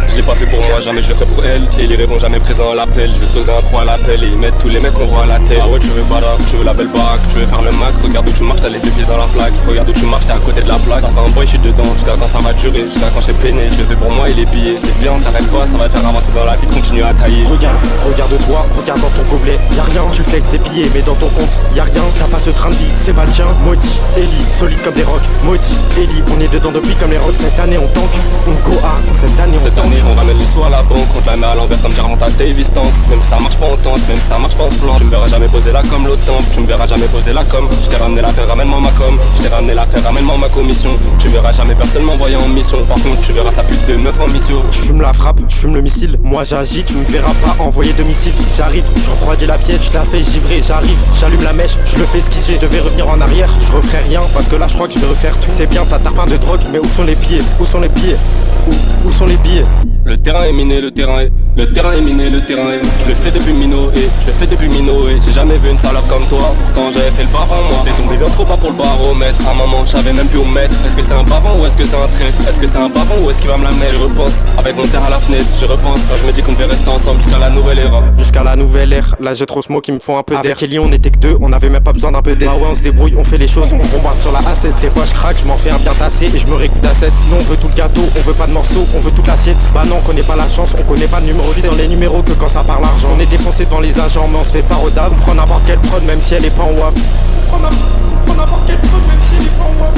Je l'ai pas fait pour moi, jamais je le ferai pour elle. Et ils répondent jamais présent à l'appel. Je vais creuser un trou à l'appel et ils mettent tous les mecs qu'on voit à la tête. Ah ouais, tu veux bada, tu veux la belle baraque, tu veux faire le mac. Regarde où tu marches, t'as les deux pieds dans la flaque. Regarde où tu marches, t'es à côté de la plaque. Ça fait un boy, je suis dedans, jusqu'à quand ça va durer, jusqu'à quand j'ai peiné. Je le fais pour moi et les billets, c'est bien, t'arrêtes pas, ça va te faire avancer dans la vie, continue à tailler. Regarde-toi, regarde dans ton gobelet, y'a rien. Tu flexes des billets, mais dans ton compte, y'a rien. T'as pas ce train de vie, c'est pas le tien. Maudit, Ellie, solide comme des rocs. Maudit, Ellie, on est dedans depuis comme les rocs. Cette année on tank, on go hard. Cette année on ramène les sous à la banque, on te la met à l'envers comme Jarvanta Davis Tank. Même si ça marche pas en tente, même si ça marche pas en plan. Tu me verras jamais poser là comme l'OTAN, tu me verras jamais poser là comme. Je t'ai ramené l'affaire, ramène-moi ma com. Je t'ai ramené l'affaire, ramène-moi ma commission. Tu verras jamais personne m'envoyer en mission. Par contre tu verras sa pute de meuf en mission. Je fume la frappe, je fume le missile. Moi j'agis, tu me verras pas envoyer de missiles. J'arrive, je refroidis la pièce, je la fais givrer. J'arrive, j'allume la mèche, je le fais esquisser. Je devais revenir en arrière, je referai rien. Parce que là je crois que je vais refaire tout. C'est bien, t'as tarpin de drogue, mais où sont les billets? Où sont les billets? Où sont les billets? Le terrain est miné, le terrain est miné, le terrain est. Je le fais depuis Minoé, j'ai jamais vu une salope comme toi. Pourtant j'avais fait le bavon moi. T'es tombé bien trop bas pour le baromètre. À un moment j'avais même plus où me mettre. Est-ce que c'est un bavon ou est-ce que c'est un traître? Est-ce que c'est un bavon ou est-ce qu'il va me la mettre? Je repense avec mon terre à la fenêtre. Je repense quand je me dis qu'on devait rester ensemble jusqu'à la nouvelle ère. Jusqu'à la nouvelle ère, là j'ai trop ce mot qui me font un peu d'air. Avec Ellie on était que deux, on avait même pas besoin d'un peu d'aide. Bah ouais on se débrouille, on fait les choses, on bombarde sur la A7. Des fois je craque, je m'en fais un bien tassé et je me réécoute à 7. Nous on veut tout le gâteau, on veut pas de morceaux, on veut toute l'assiette. Bah non on connaît pas la chance, on connaît pas le numéro. Je suis dans les numéros que quand ça parle argent. On est défoncé devant les agents mais on se fait pas rodave. Prends n'importe quelle prod même si elle est pas en waf. Prends n'importe quelle prod même si elle est pas en waf.